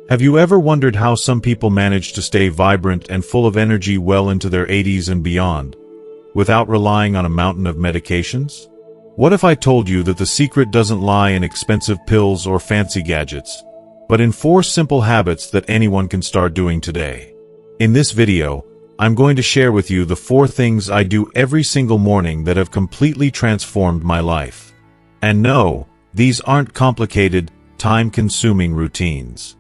Have you ever wondered how some people manage to stay vibrant and full of energy well into their 80s and beyond, without relying on a mountain of medications? What if I told you that the secret doesn't lie in expensive pills or fancy gadgets, but in 4 simple habits that anyone can start doing today? In this video, I'm going to share with you the 4 things I do every single morning that have completely transformed my life. And no, these aren't complicated, time-consuming routines.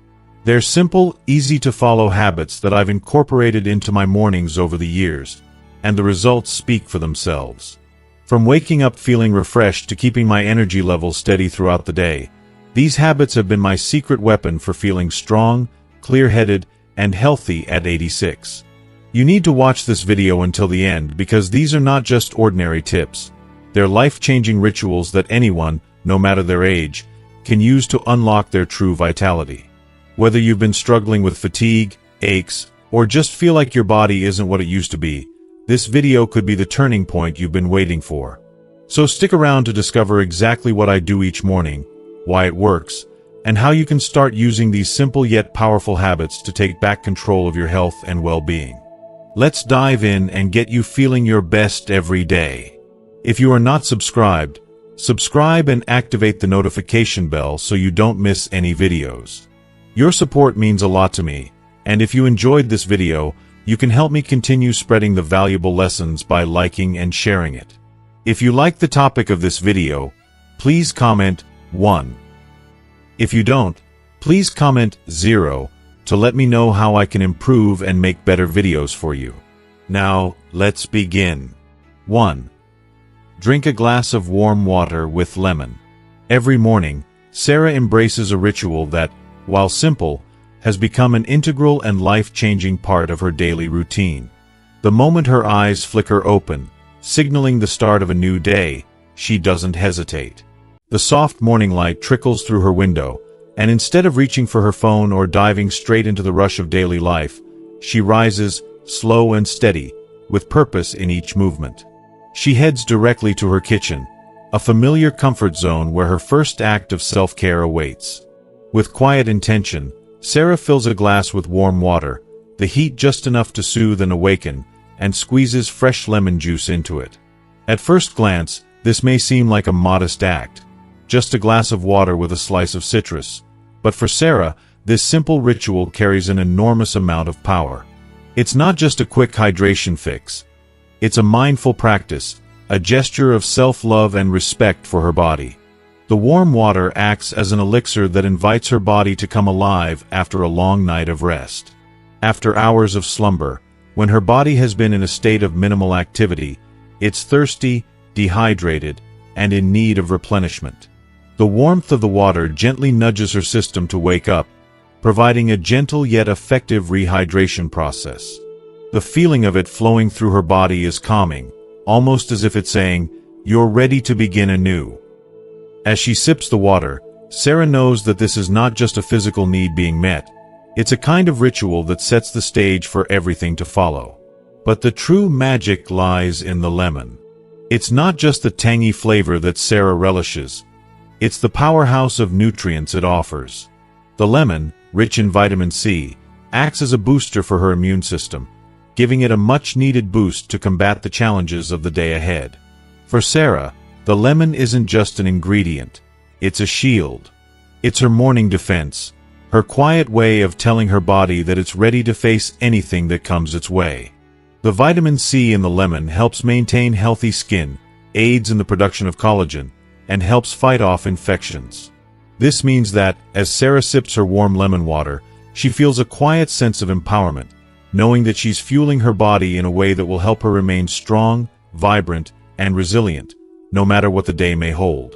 They're simple, easy-to-follow habits that I've incorporated into my mornings over the years, and the results speak for themselves. From waking up feeling refreshed to keeping my energy levels steady throughout the day, these habits have been my secret weapon for feeling strong, clear-headed, and healthy at 86. You need to watch this video until the end because these are not just ordinary tips. They're life-changing rituals that anyone, no matter their age, can use to unlock their true vitality. Whether you've been struggling with fatigue, aches, or just feel like your body isn't what it used to be, this video could be the turning point you've been waiting for. So stick around to discover exactly what I do each morning, why it works, and how you can start using these simple yet powerful habits to take back control of your health and well-being. Let's dive in and get you feeling your best every day. If you are not subscribed, subscribe and activate the notification bell so you don't miss any videos. Your support means a lot to me, and if you enjoyed this video, you can help me continue spreading the valuable lessons by liking and sharing it. If you like the topic of this video, please comment 1. If you don't, please comment 0 to let me know how I can improve and make better videos for you. Now, let's begin. 1. Drink a glass of warm water with lemon. Every morning, Sarah embraces a ritual that, while simple, has become an integral and life-changing part of her daily routine. The moment her eyes flicker open, signaling the start of a new day, she doesn't hesitate. The soft morning light trickles through her window, and instead of reaching for her phone or diving straight into the rush of daily life, she rises, slow and steady, with purpose in each movement. She heads directly to her kitchen, a familiar comfort zone where her first act of self-care awaits. With quiet intention, Sarah fills a glass with warm water, the heat just enough to soothe and awaken, and squeezes fresh lemon juice into it. At first glance, this may seem like a modest act, just a glass of water with a slice of citrus, but for Sarah, this simple ritual carries an enormous amount of power. It's not just a quick hydration fix. It's a mindful practice, a gesture of self-love and respect for her body. The warm water acts as an elixir that invites her body to come alive after a long night of rest. After hours of slumber, when her body has been in a state of minimal activity, it's thirsty, dehydrated, and in need of replenishment. The warmth of the water gently nudges her system to wake up, providing a gentle yet effective rehydration process. The feeling of it flowing through her body is calming, almost as if it's saying, "You're ready to begin anew." As she sips the water, Sarah knows that this is not just a physical need being met. It's a kind of ritual that sets the stage for everything to follow. But the true magic lies in the lemon. It's not just the tangy flavor that Sarah relishes. It's the powerhouse of nutrients it offers. The lemon, rich in vitamin C, acts as a booster for her immune system, giving it a much-needed boost to combat the challenges of the day ahead. For Sarah, the lemon isn't just an ingredient, it's a shield. It's her morning defense, her quiet way of telling her body that it's ready to face anything that comes its way. The vitamin C in the lemon helps maintain healthy skin, aids in the production of collagen, and helps fight off infections. This means that, as Sarah sips her warm lemon water, she feels a quiet sense of empowerment, knowing that she's fueling her body in a way that will help her remain strong, vibrant, and resilient, no matter what the day may hold.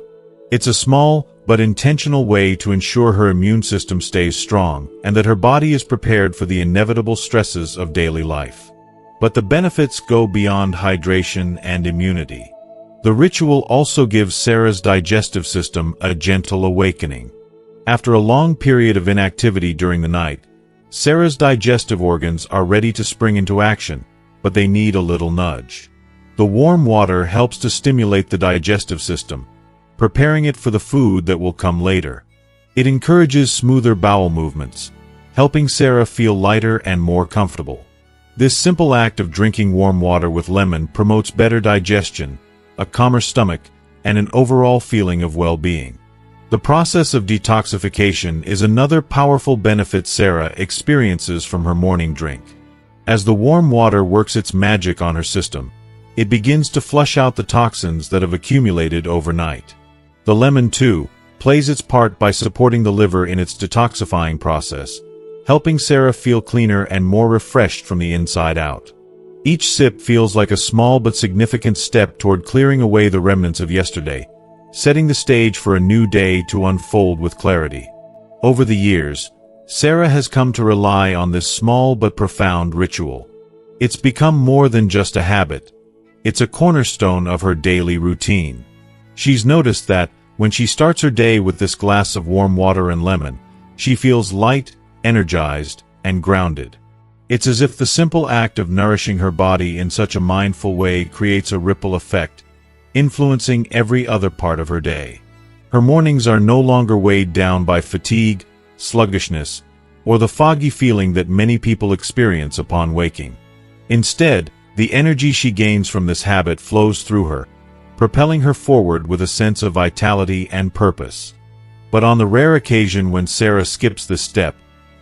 It's a small, but intentional way to ensure her immune system stays strong and that her body is prepared for the inevitable stresses of daily life. But the benefits go beyond hydration and immunity. The ritual also gives Sarah's digestive system a gentle awakening. After a long period of inactivity during the night, Sarah's digestive organs are ready to spring into action, but they need a little nudge. The warm water helps to stimulate the digestive system, preparing it for the food that will come later. It encourages smoother bowel movements, helping Sarah feel lighter and more comfortable. This simple act of drinking warm water with lemon promotes better digestion, a calmer stomach, and an overall feeling of well-being. The process of detoxification is another powerful benefit Sarah experiences from her morning drink. As the warm water works its magic on her system, it begins to flush out the toxins that have accumulated overnight. The lemon, too, plays its part by supporting the liver in its detoxifying process, helping Sarah feel cleaner and more refreshed from the inside out. Each sip feels like a small but significant step toward clearing away the remnants of yesterday, setting the stage for a new day to unfold with clarity. Over the years, Sarah has come to rely on this small but profound ritual. It's become more than just a habit. It's a cornerstone of her daily routine. She's noticed that, when she starts her day with this glass of warm water and lemon, she feels light, energized, and grounded. It's as if the simple act of nourishing her body in such a mindful way creates a ripple effect, influencing every other part of her day. Her mornings are no longer weighed down by fatigue, sluggishness, or the foggy feeling that many people experience upon waking. Instead, the energy she gains from this habit flows through her, propelling her forward with a sense of vitality and purpose. But on the rare occasion when Sarah skips this step,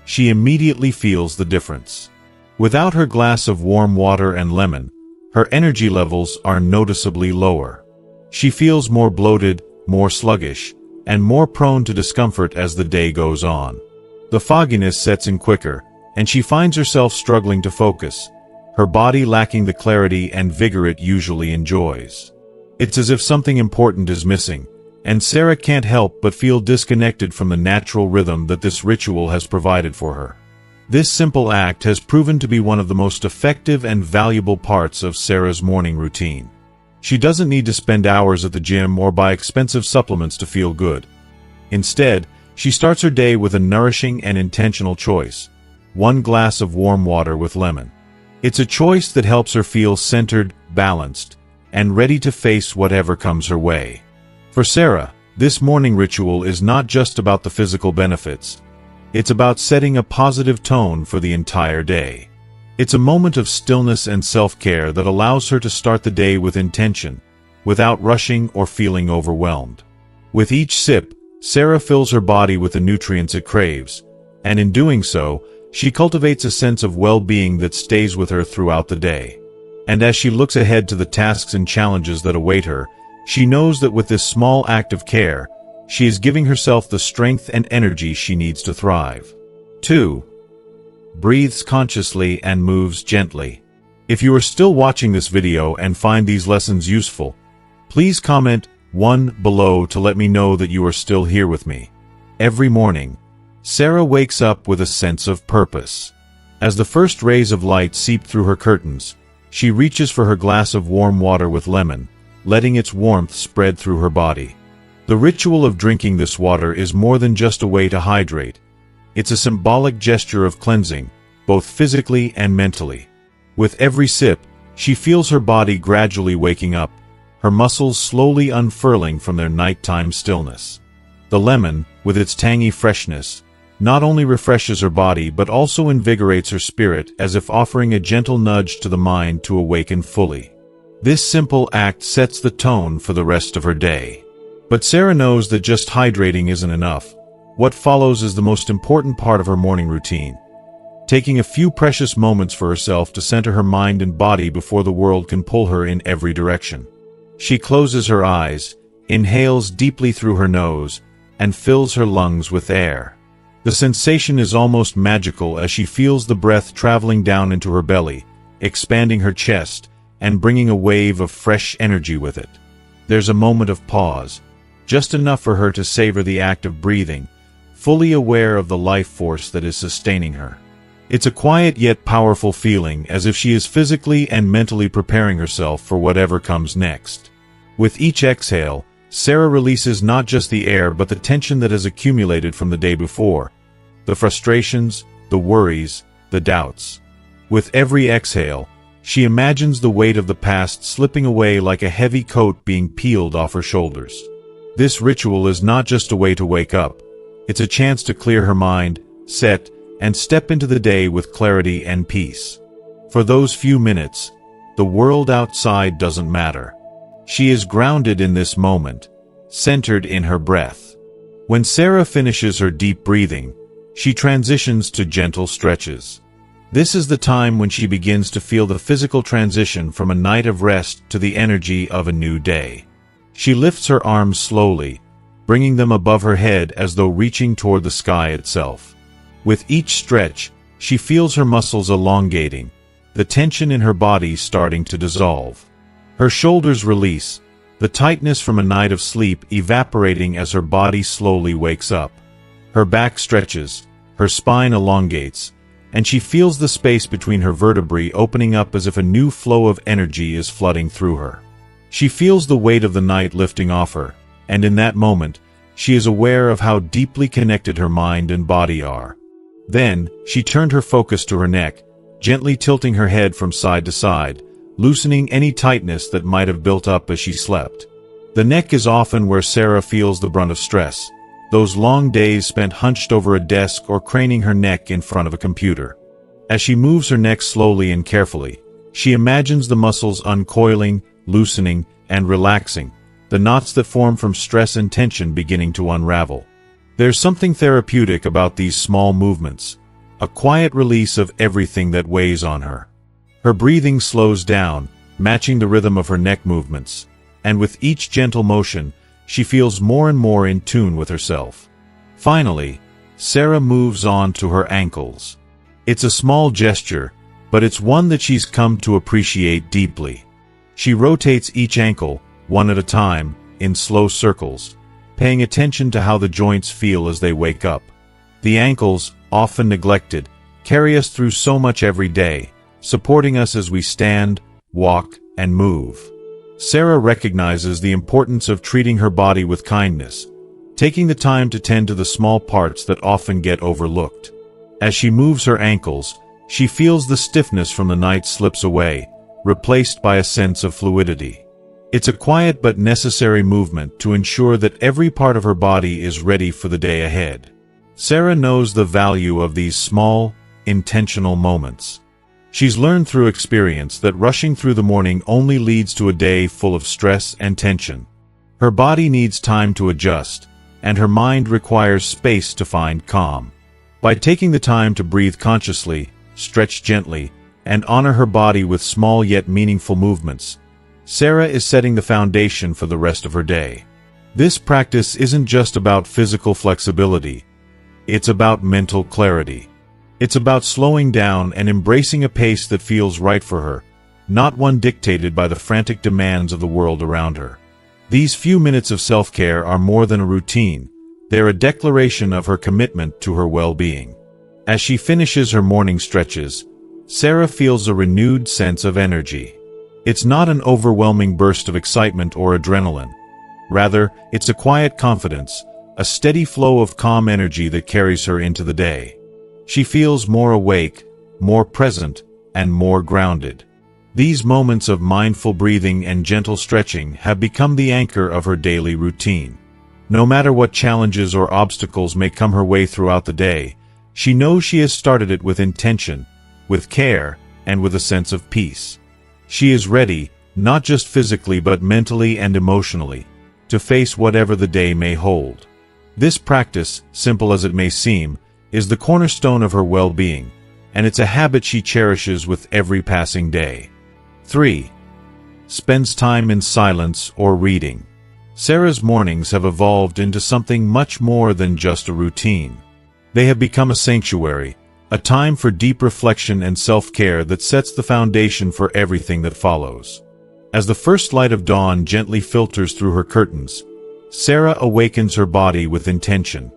she immediately feels the difference. Without her glass of warm water and lemon, her energy levels are noticeably lower. She feels more bloated, more sluggish, and more prone to discomfort as the day goes on. The fogginess sets in quicker, and she finds herself struggling to focus, her body lacking the clarity and vigor it usually enjoys. It's as if something important is missing, and Sarah can't help but feel disconnected from the natural rhythm that this ritual has provided for her. This simple act has proven to be one of the most effective and valuable parts of Sarah's morning routine. She doesn't need to spend hours at the gym or buy expensive supplements to feel good. Instead, she starts her day with a nourishing and intentional choice: one glass of warm water with lemon. It's a choice that helps her feel centered, balanced, and ready to face whatever comes her way. For Sarah, this morning ritual is not just about the physical benefits. It's about setting a positive tone for the entire day. It's a moment of stillness and self-care that allows her to start the day with intention, without rushing or feeling overwhelmed. With each sip, Sarah fills her body with the nutrients it craves, and in doing so, she cultivates a sense of well-being that stays with her throughout the day. And as she looks ahead to the tasks and challenges that await her, she knows that with this small act of care, she is giving herself the strength and energy she needs to thrive. 2. Breathes consciously and moves gently. If you are still watching this video and find these lessons useful, please comment 1 below to let me know that you are still here with me. Every morning, Sarah wakes up with a sense of purpose. As the first rays of light seep through her curtains, she reaches for her glass of warm water with lemon, letting its warmth spread through her body. The ritual of drinking this water is more than just a way to hydrate. It's a symbolic gesture of cleansing, both physically and mentally. With every sip, she feels her body gradually waking up, her muscles slowly unfurling from their nighttime stillness. The lemon, with its tangy freshness, not only refreshes her body but also invigorates her spirit, as if offering a gentle nudge to the mind to awaken fully. This simple act sets the tone for the rest of her day. But Sarah knows that just hydrating isn't enough. What follows is the most important part of her morning routine. Taking a few precious moments for herself to center her mind and body before the world can pull her in every direction. She closes her eyes, inhales deeply through her nose, and fills her lungs with air. The sensation is almost magical as she feels the breath traveling down into her belly, expanding her chest, and bringing a wave of fresh energy with it. There's a moment of pause, just enough for her to savor the act of breathing, fully aware of the life force that is sustaining her. It's a quiet yet powerful feeling, as if she is physically and mentally preparing herself for whatever comes next. With each exhale, Sarah releases not just the air but the tension that has accumulated from the day before, the frustrations, the worries, the doubts. With every exhale, she imagines the weight of the past slipping away like a heavy coat being peeled off her shoulders. This ritual is not just a way to wake up. It's a chance to clear her mind, set, and step into the day with clarity and peace. For those few minutes, the world outside doesn't matter. She is grounded in this moment, centered in her breath. When Sarah finishes her deep breathing, she transitions to gentle stretches. This is the time when she begins to feel the physical transition from a night of rest to the energy of a new day. She lifts her arms slowly, bringing them above her head as though reaching toward the sky itself. With each stretch, she feels her muscles elongating, the tension in her body starting to dissolve. Her shoulders release, the tightness from a night of sleep evaporating as her body slowly wakes up. Her back stretches, her spine elongates, and she feels the space between her vertebrae opening up as if a new flow of energy is flooding through her. She feels the weight of the night lifting off her, and in that moment, she is aware of how deeply connected her mind and body are. Then, she turned her focus to her neck, gently tilting her head from side to side, loosening any tightness that might have built up as she slept. The neck is often where Sarah feels the brunt of stress, those long days spent hunched over a desk or craning her neck in front of a computer. As she moves her neck slowly and carefully, she imagines the muscles uncoiling, loosening, and relaxing, the knots that form from stress and tension beginning to unravel. There's something therapeutic about these small movements, a quiet release of everything that weighs on her. Her breathing slows down, matching the rhythm of her neck movements, and with each gentle motion, she feels more and more in tune with herself. Finally, Sarah moves on to her ankles. It's a small gesture, but it's one that she's come to appreciate deeply. She rotates each ankle, one at a time, in slow circles, paying attention to how the joints feel as they wake up. The ankles, often neglected, carry us through so much every day, supporting us as we stand, walk, and move. Sarah recognizes the importance of treating her body with kindness, taking the time to tend to the small parts that often get overlooked. As she moves her ankles, she feels the stiffness from the night slips away, replaced by a sense of fluidity. It's a quiet but necessary movement to ensure that every part of her body is ready for the day ahead. Sarah knows the value of these small, intentional moments. She's learned through experience that rushing through the morning only leads to a day full of stress and tension. Her body needs time to adjust, and her mind requires space to find calm. By taking the time to breathe consciously, stretch gently, and honor her body with small yet meaningful movements, Sarah is setting the foundation for the rest of her day. This practice isn't just about physical flexibility. It's about mental clarity. It's about slowing down and embracing a pace that feels right for her, not one dictated by the frantic demands of the world around her. These few minutes of self-care are more than a routine. They're a declaration of her commitment to her well-being. As she finishes her morning stretches, Sarah feels a renewed sense of energy. It's not an overwhelming burst of excitement or adrenaline. Rather, it's a quiet confidence, a steady flow of calm energy that carries her into the day. She feels more awake, more present, and more grounded. These moments of mindful breathing and gentle stretching have become the anchor of her daily routine. No matter what challenges or obstacles may come her way throughout the day, she knows she has started it with intention, with care, and with a sense of peace. She is ready, not just physically but mentally and emotionally, to face whatever the day may hold. This practice, simple as it may seem, is the cornerstone of her well-being, and it's a habit she cherishes with every passing day. 3. Spends time in silence or reading. Sarah's mornings have evolved into something much more than just a routine. They have become a sanctuary, a time for deep reflection and self-care that sets the foundation for everything that follows. As the first light of dawn gently filters through her curtains, Sarah awakens her body with intention.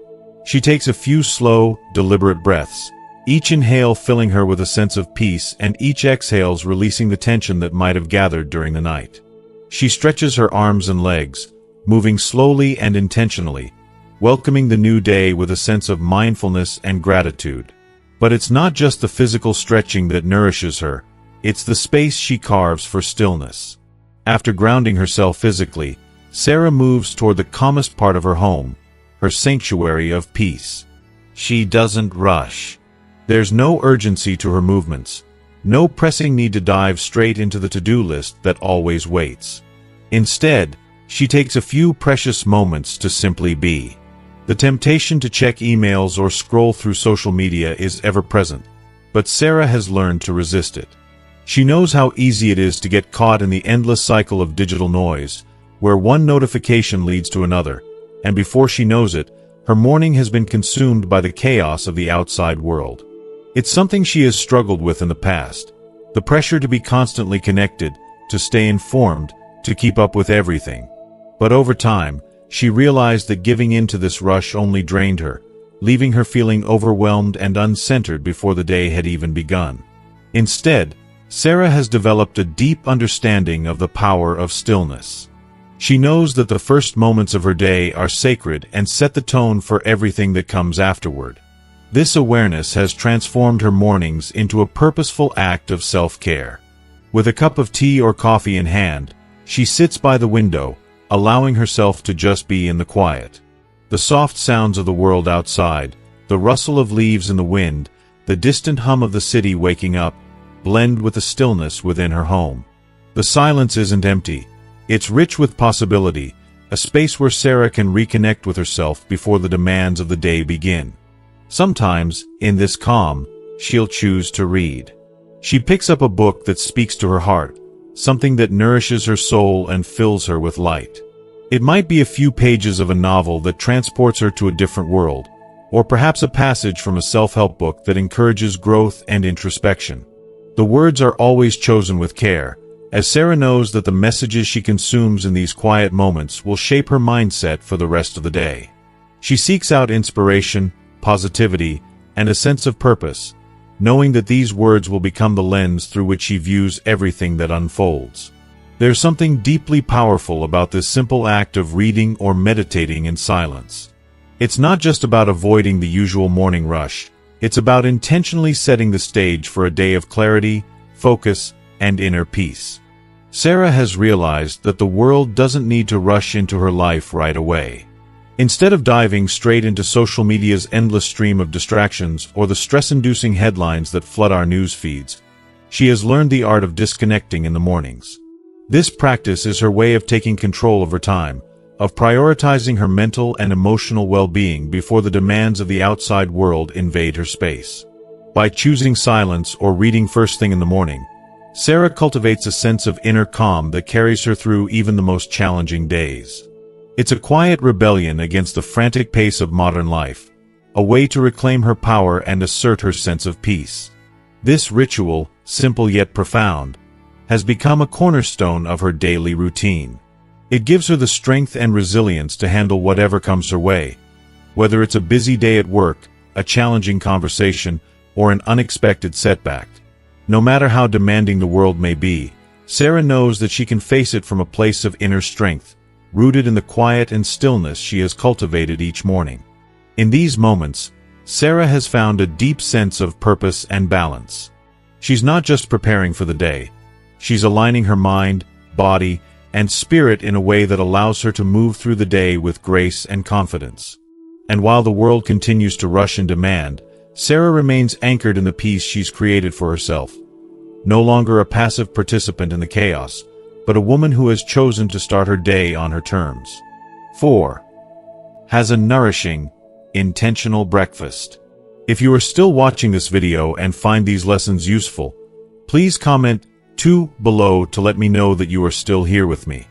She takes a few slow, deliberate breaths, each inhale filling her with a sense of peace and each exhale releasing the tension that might have gathered during the night. She stretches her arms and legs, moving slowly and intentionally, welcoming the new day with a sense of mindfulness and gratitude. But it's not just the physical stretching that nourishes her, it's the space she carves for stillness. After grounding herself physically, Sarah moves toward the calmest part of her home, her sanctuary of peace. She doesn't rush. There's no urgency to her movements, no pressing need to dive straight into the to-do list that always waits. Instead, she takes a few precious moments to simply be. The temptation to check emails or scroll through social media is ever present, but Sarah has learned to resist it. She knows how easy it is to get caught in the endless cycle of digital noise, where one notification leads to another, and before she knows it, her morning has been consumed by the chaos of the outside world. It's something she has struggled with in the past, the pressure to be constantly connected, to stay informed, to keep up with everything. But over time, she realized that giving in to this rush only drained her, leaving her feeling overwhelmed and uncentered before the day had even begun. Instead, Sarah has developed a deep understanding of the power of stillness. She knows that the first moments of her day are sacred and set the tone for everything that comes afterward. This awareness has transformed her mornings into a purposeful act of self-care. With a cup of tea or coffee in hand, she sits by the window, allowing herself to just be in the quiet. The soft sounds of the world outside, the rustle of leaves in the wind, the distant hum of the city waking up, blend with the stillness within her home. The silence isn't empty. It's rich with possibility, a space where Sarah can reconnect with herself before the demands of the day begin. Sometimes, in this calm, she'll choose to read. She picks up a book that speaks to her heart, something that nourishes her soul and fills her with light. It might be a few pages of a novel that transports her to a different world, or perhaps a passage from a self-help book that encourages growth and introspection. The words are always chosen with care, as Sarah knows that the messages she consumes in these quiet moments will shape her mindset for the rest of the day. She seeks out inspiration, positivity, and a sense of purpose, knowing that these words will become the lens through which she views everything that unfolds. There's something deeply powerful about this simple act of reading or meditating in silence. It's not just about avoiding the usual morning rush, it's about intentionally setting the stage for a day of clarity, focus, and inner peace. Sarah has realized that the world doesn't need to rush into her life right away. Instead of diving straight into social media's endless stream of distractions or the stress-inducing headlines that flood our news feeds, she has learned the art of disconnecting in the mornings. This practice is her way of taking control of her time, of prioritizing her mental and emotional well-being before the demands of the outside world invade her space. By choosing silence or reading first thing in the morning, Sarah cultivates a sense of inner calm that carries her through even the most challenging days. It's a quiet rebellion against the frantic pace of modern life, a way to reclaim her power and assert her sense of peace. This ritual, simple yet profound, has become a cornerstone of her daily routine. It gives her the strength and resilience to handle whatever comes her way, whether it's a busy day at work, a challenging conversation, or an unexpected setback. No matter how demanding the world may be, Sarah knows that she can face it from a place of inner strength, rooted in the quiet and stillness she has cultivated each morning. In these moments, Sarah has found a deep sense of purpose and balance. She's not just preparing for the day, she's aligning her mind, body, and spirit in a way that allows her to move through the day with grace and confidence. And while the world continues to rush and demand, Sarah remains anchored in the peace she's created for herself. No longer a passive participant in the chaos, but a woman who has chosen to start her day on her terms. 4. Has a nourishing, intentional breakfast. If you are still watching this video and find these lessons useful, please comment 2 below to let me know that you are still here with me.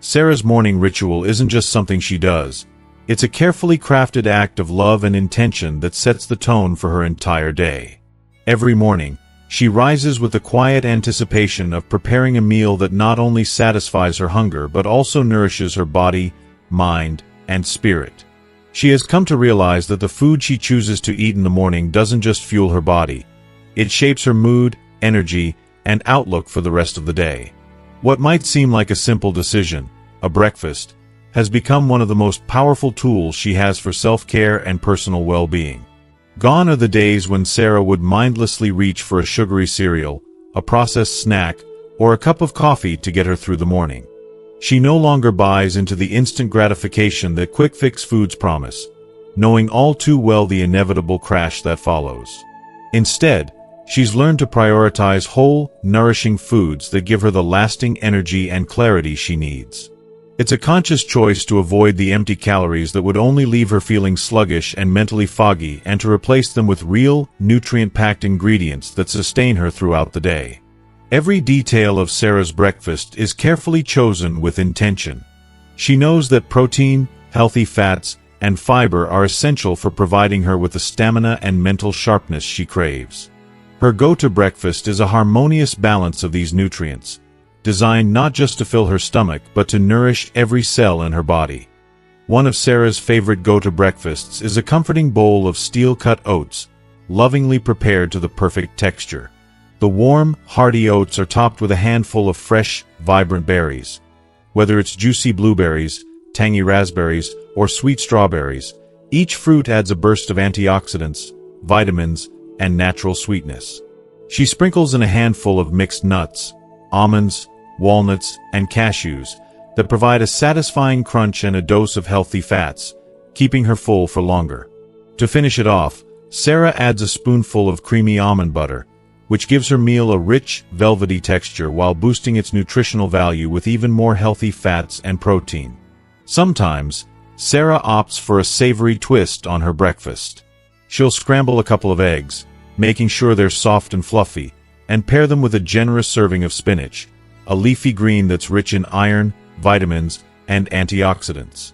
Sarah's morning ritual isn't just something she does, it's a carefully crafted act of love and intention that sets the tone for her entire day. Every morning, she rises with the quiet anticipation of preparing a meal that not only satisfies her hunger but also nourishes her body, mind, and spirit. She has come to realize that the food she chooses to eat in the morning doesn't just fuel her body, it shapes her mood, energy, and outlook for the rest of the day. What might seem like a simple decision, a breakfast, has become one of the most powerful tools she has for self-care and personal well-being. Gone are the days when Sarah would mindlessly reach for a sugary cereal, a processed snack, or a cup of coffee to get her through the morning. She no longer buys into the instant gratification that quick-fix foods promise, knowing all too well the inevitable crash that follows. Instead, she's learned to prioritize whole, nourishing foods that give her the lasting energy and clarity she needs. It's a conscious choice to avoid the empty calories that would only leave her feeling sluggish and mentally foggy, and to replace them with real, nutrient-packed ingredients that sustain her throughout the day. Every detail of Sarah's breakfast is carefully chosen with intention. She knows that protein, healthy fats, and fiber are essential for providing her with the stamina and mental sharpness she craves. Her go-to breakfast is a harmonious balance of these nutrients, designed not just to fill her stomach but to nourish every cell in her body. One of Sarah's favorite go-to breakfasts is a comforting bowl of steel-cut oats, lovingly prepared to the perfect texture. The warm, hearty oats are topped with a handful of fresh, vibrant berries. Whether it's juicy blueberries, tangy raspberries, or sweet strawberries, each fruit adds a burst of antioxidants, vitamins, and natural sweetness. She sprinkles in a handful of mixed nuts, almonds, walnuts, and cashews that provide a satisfying crunch and a dose of healthy fats, keeping her full for longer. To finish it off, Sarah adds a spoonful of creamy almond butter, which gives her meal a rich, velvety texture while boosting its nutritional value with even more healthy fats and protein. Sometimes, Sarah opts for a savory twist on her breakfast. She'll scramble a couple of eggs, making sure they're soft and fluffy, and pair them with a generous serving of spinach, a leafy green that's rich in iron, vitamins, and antioxidants.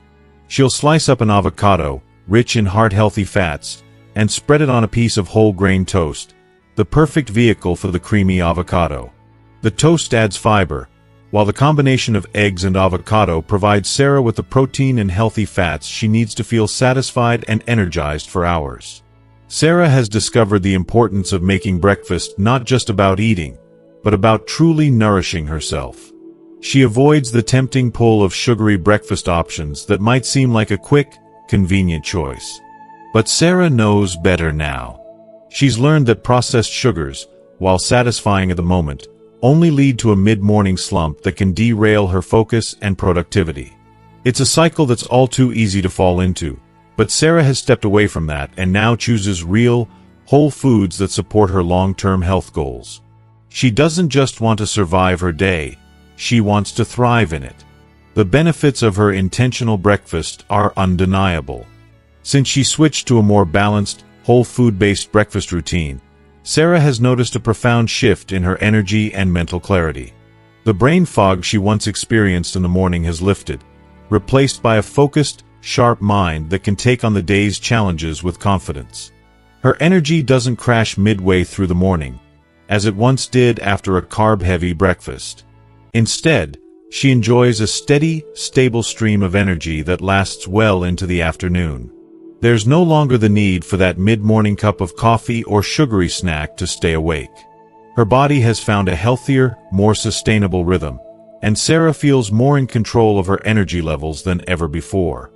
She'll slice up an avocado, rich in heart-healthy fats, and spread it on a piece of whole grain toast, the perfect vehicle for the creamy avocado. The toast adds fiber, while the combination of eggs and avocado provides Sarah with the protein and healthy fats she needs to feel satisfied and energized for hours. Sarah has discovered the importance of making breakfast not just about eating, but about truly nourishing herself. She avoids the tempting pull of sugary breakfast options that might seem like a quick, convenient choice. But Sarah knows better now. She's learned that processed sugars, while satisfying at the moment, only lead to a mid-morning slump that can derail her focus and productivity. It's a cycle that's all too easy to fall into, but Sarah has stepped away from that and now chooses real, whole foods that support her long-term health goals. She doesn't just want to survive her day, she wants to thrive in it. The benefits of her intentional breakfast are undeniable. Since she switched to a more balanced, whole food-based breakfast routine, Sarah has noticed a profound shift in her energy and mental clarity. The brain fog she once experienced in the morning has lifted, replaced by a focused, sharp mind that can take on the day's challenges with confidence. Her energy doesn't crash midway through the morning, as it once did after a carb-heavy breakfast. Instead, she enjoys a steady, stable stream of energy that lasts well into the afternoon. There's no longer the need for that mid-morning cup of coffee or sugary snack to stay awake. Her body has found a healthier, more sustainable rhythm, and Sarah feels more in control of her energy levels than ever before.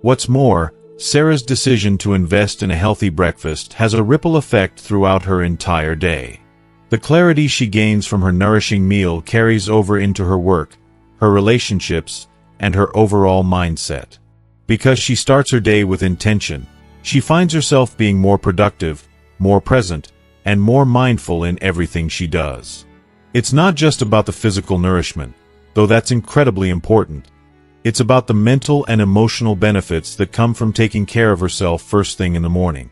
What's more, Sarah's decision to invest in a healthy breakfast has a ripple effect throughout her entire day. The clarity she gains from her nourishing meal carries over into her work, her relationships, and her overall mindset. Because she starts her day with intention, she finds herself being more productive, more present, and more mindful in everything she does. It's not just about the physical nourishment, though that's incredibly important. It's about the mental and emotional benefits that come from taking care of herself first thing in the morning.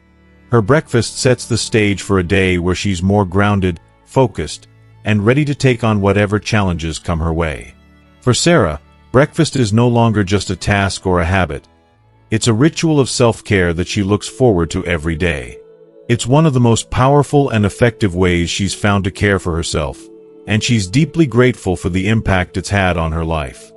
Her breakfast sets the stage for a day where she's more grounded, focused, and ready to take on whatever challenges come her way. For Sarah, breakfast is no longer just a task or a habit. It's a ritual of self-care that she looks forward to every day. It's one of the most powerful and effective ways she's found to care for herself, and she's deeply grateful for the impact it's had on her life.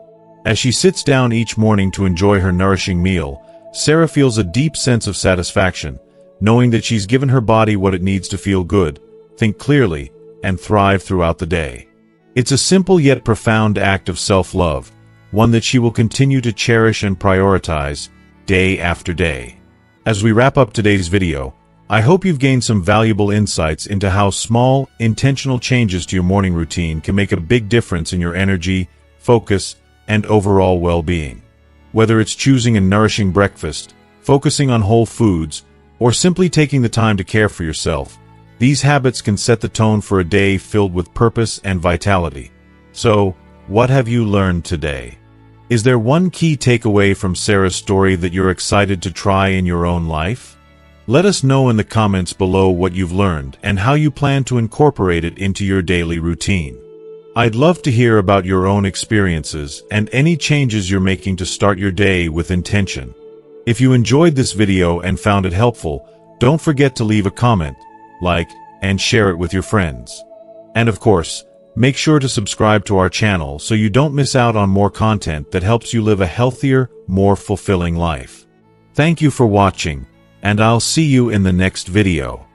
As she sits down each morning to enjoy her nourishing meal, Sarah feels a deep sense of satisfaction, knowing that she's given her body what it needs to feel good, think clearly, and thrive throughout the day. It's a simple yet profound act of self-love, one that she will continue to cherish and prioritize, day after day. As we wrap up today's video, I hope you've gained some valuable insights into how small, intentional changes to your morning routine can make a big difference in your energy, focus, and overall well-being. Whether it's choosing a nourishing breakfast, focusing on whole foods, or simply taking the time to care for yourself, These habits can set the tone for a day filled with purpose and vitality. So, what have you learned today? Is there one key takeaway from Sarah's story that you're excited to try in your own life? Let us know in the comments below what you've learned and how you plan to incorporate it into your daily routine. I'd love to hear about your own experiences and any changes you're making to start your day with intention. If you enjoyed this video and found it helpful, don't forget to leave a comment, like, and share it with your friends. And of course, make sure to subscribe to our channel so you don't miss out on more content that helps you live a healthier, more fulfilling life. Thank you for watching, and I'll see you in the next video.